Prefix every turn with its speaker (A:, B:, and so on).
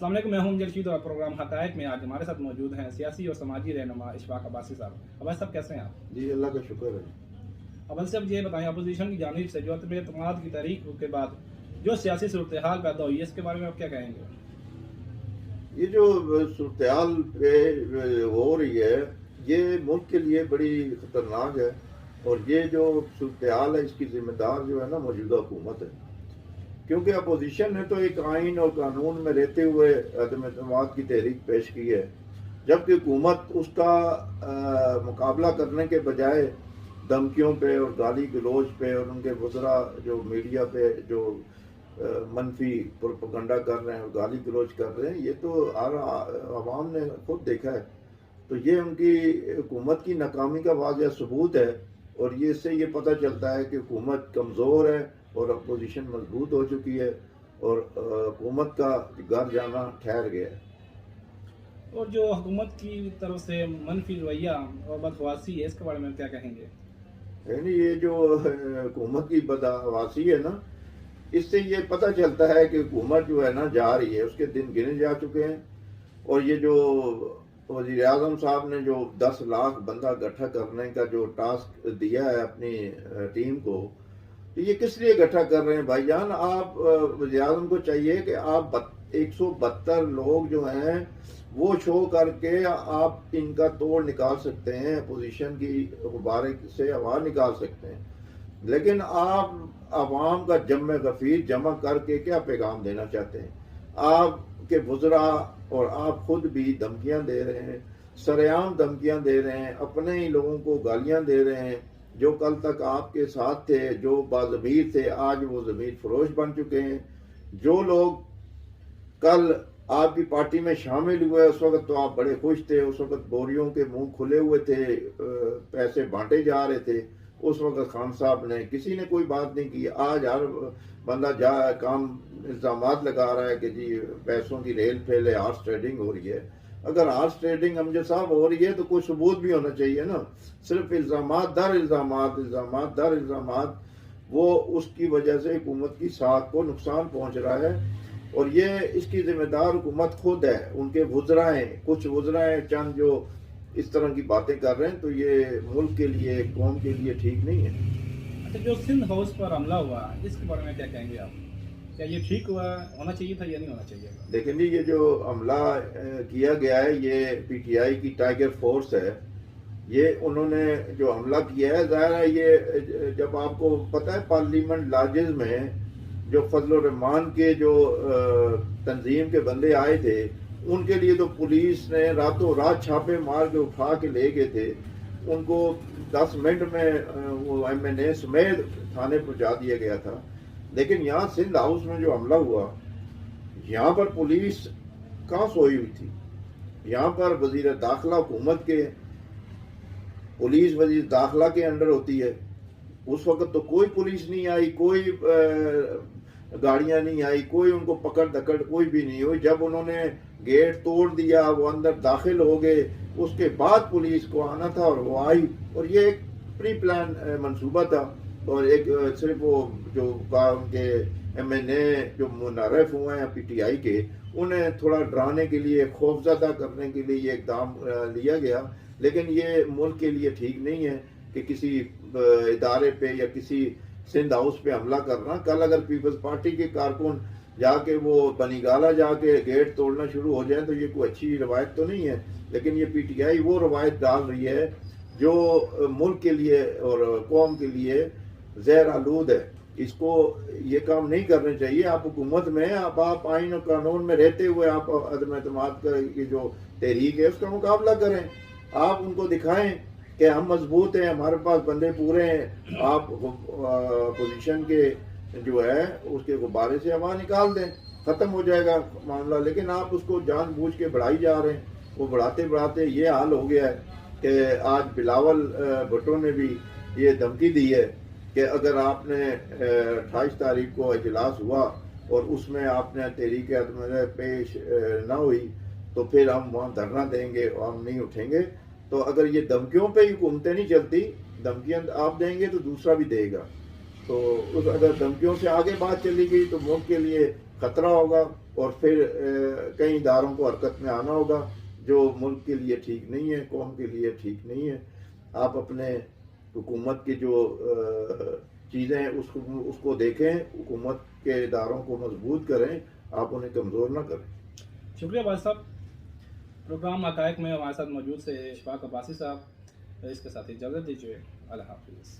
A: السلام علیکم، میں ہوں جرشید اور پروگرام حقائق میں آج ہمارے ساتھ موجود ہیں سیاسی اور سماجی رہنما اشفاق عباسی صاحب۔ عباسی صاحب کیسے ہیں آپ؟
B: جی اللہ کا شکر ہے۔
A: عباسی صاحب یہ بتائیں، اپوزیشن کی جانب سے جو عدم اعتماد کی تحریک کے بعد جو سیاسی صورتحال پیدا ہوئی ہے اس کے بارے میں آپ کیا کہیں گے؟
B: یہ جو صورتحال ہو رہی ہے یہ ملک کے لیے بڑی خطرناک ہے، اور یہ جو صورتحال ہے اس کی ذمہ دار جو ہے نا موجودہ حکومت ہے، کیونکہ اپوزیشن نے تو ایک آئین اور قانون میں رہتے ہوئے عدم اعتماد کی تحریک پیش کی ہے، جبکہ حکومت اس کا مقابلہ کرنے کے بجائے دھمکیوں پہ اور گالی گلوچ پہ اور ان کے وزراء جو میڈیا پہ جو منفی پروپیگنڈا کر رہے ہیں اور گالی گلوچ کر رہے ہیں، یہ تو ہر عوام نے خود دیکھا ہے۔ تو یہ ان کی حکومت کی ناکامی کا واضح ثبوت ہے، اور یہ اس سے یہ پتہ چلتا ہے کہ حکومت کمزور ہے اور اپوزیشن مضبوط ہو چکی ہے، اور حکومت کا گھر جانا ٹھہر گیا ہے۔
A: اور جو حکومت کی طرف سے منفی رویہ اور بدحواسی ہے اس کے بارے میں کیا کہیں گے؟
B: یعنی یہ جو حکومت کی بدحواسی ہے نا، اس سے یہ پتہ چلتا ہے کہ حکومت جو ہے نا جا رہی ہے، اس کے دن گنے جا چکے ہیں، اور یہ جو وزیر اعظم صاحب نے جو 10 لاکھ بندہ اکٹھا کرنے کا جو ٹاسک دیا ہے اپنی ٹیم کو، تو یہ کس لیے اکٹھا کر رہے ہیں بھائی جان؟ آپ وزیر اعظم کو چاہیے کہ آپ 172 لوگ جو ہیں وہ شو کر کے آپ ان کا توڑ نکال سکتے ہیں، اپوزیشن کی غبارے سے ہوا نکال سکتے ہیں، لیکن آپ عوام کا جمع غفیر جمع کر کے کیا پیغام دینا چاہتے ہیں؟ آپ کے وزراء اور آپ خود بھی دھمکیاں دے رہے ہیں، سرعام دھمکیاں دے رہے ہیں، اپنے ہی لوگوں کو گالیاں دے رہے ہیں، جو کل تک آپ کے ساتھ تھے، جو باضمیر تھے، آج وہ ضمیر فروش بن چکے ہیں۔ جو لوگ کل آپ کی پارٹی میں شامل ہوئے اس وقت تو آپ بڑے خوش تھے، اس وقت بوریوں کے منہ کھلے ہوئے تھے، پیسے بانٹے جا رہے تھے، اس وقت خان صاحب نے کسی نے کوئی بات نہیں کی۔ آج ہر بندہ کام الزامات لگا رہا ہے کہ جی پیسوں کی ریل پھیل ہے، ہارس ٹریڈنگ ہو رہی ہے۔ اگر ہارس ٹریڈنگ امجد صاحب ہو رہی ہے تو کوئی ثبوت بھی ہونا چاہیے نا، صرف الزامات در الزامات، الزامات در الزامات، وہ اس کی وجہ سے حکومت کی ساکھ کو نقصان پہنچ رہا ہے، اور یہ اس کی ذمہ دار حکومت خود ہے، ان کے وزراء ہیں، کچھ وزراء ہیں چند جو اس طرح کی باتیں کر رہے ہیں، تو یہ ملک کے لیے، قوم کے لیے ٹھیک نہیں ہے۔
A: اچھا، جو سندھ ہاؤس پر حملہ ہوا اس کے بارے میں کیا کہیں گے آپ؟ کیا یہ ٹھیک ہونا چاہیے تھا یا نہیں ہونا چاہیے؟
B: دیکھیں جی، یہ جو حملہ کیا گیا ہے یہ پی ٹی آئی کی ٹائیگر فورس ہے، یہ انہوں نے جو حملہ کیا ہے، ظاہر ہے یہ جب آپ کو پتہ ہے پارلیمنٹ لاجز میں جو فضل الرحمان کے جو تنظیم کے بندے آئے تھے، ان کے لیے تو پولیس نے راتوں رات چھاپے مار کے اٹھا کے لے گئے تھے، ان کو 10 منٹ میں وہ ایم این اے سمیت تھانے پہنچا دیا گیا تھا۔ لیکن یہاں سندھ ہاؤس میں جو حملہ ہوا، یہاں پر پولیس کہاں سوئی ہوئی تھی؟ یہاں پر وزیر داخلہ حکومت کے، پولیس وزیر داخلہ کے انڈر ہوتی ہے، اس وقت تو کوئی پولیس نہیں آئی، کوئی گاڑیاں نہیں آئی، کوئی ان کو پکڑ دکڑ کوئی بھی نہیں ہوئی۔ جب انہوں نے گیٹ توڑ دیا، وہ اندر داخل ہو گئے، اس کے بعد پولیس کو آنا تھا اور وہ آئی، اور یہ ایک پری پلان منصوبہ تھا، اور ایک صرف وہ جو ان کے ایم این اے جو منحرف ہوئے ہیں پی ٹی آئی کے، انہیں تھوڑا ڈرانے کے لیے، خوفزدہ کرنے کے لیے یہ اقدام لیا گیا، لیکن یہ ملک کے لیے ٹھیک نہیں ہے کہ کسی ادارے پہ یا کسی سندھ ہاؤس پہ حملہ کرنا۔ کل اگر پیپلز پارٹی کے کارکن جا کے وہ بنی گالا جا کے گیٹ توڑنا شروع ہو جائیں تو یہ کوئی اچھی روایت تو نہیں ہے، لیکن یہ پی ٹی آئی وہ روایت ڈال رہی ہے جو ملک کے لیے اور قوم کے لیے زہر آلود ہے۔ اس کو یہ کام نہیں کرنے چاہیے۔ آپ حکومت میں اب آپ آئین اور قانون میں رہتے ہوئے آپ عدم اعتماد کی جو تحریک ہے اس کا مقابلہ کریں، آپ ان کو دکھائیں کہ ہم مضبوط ہیں، ہمارے پاس بندے پورے ہیں، آپ پوزیشن کے جو ہے اس کے غبارے سے ہوا نکال دیں، ختم ہو جائے گا معاملہ۔ لیکن آپ اس کو جان بوجھ کے بڑھائی جا رہے ہیں، وہ بڑھاتے بڑھاتے یہ حال ہو گیا ہے کہ آج بلاول بھٹو نے بھی یہ دھمکی دی ہے کہ اگر آپ نے 28 تاریخ کو اجلاس ہوا اور اس میں آپ نے تحریک عدم پیش نہ ہوئی تو پھر ہم وہاں دھرنا دیں گے اور ہم نہیں اٹھیں گے۔ تو اگر یہ دھمکیوں پہ ہی حکومتیں نہیں چلتی، دھمکیاں آپ دیں گے تو دوسرا بھی دے گا، تو اگر دھمکیوں سے آگے بات چلی گئی تو ملک کے لیے خطرہ ہوگا، اور پھر کئی اداروں کو حرکت میں آنا ہوگا جو ملک کے لیے ٹھیک نہیں ہے، قوم کے لیے ٹھیک نہیں ہے. آپ اپنے حکومت کی جو چیزیں ہیں اس کو دیکھیں، حکومت کے اداروں کو مضبوط کریں، آپ انہیں کمزور نہ کریں.
A: شکریہ بھائی صاحب. پروگرام حقائق میں ہمارے ساتھ موجود سے اشفاق عباسی صاحب، اس کے ساتھ اجازت دیجیے. اللہ حافظ.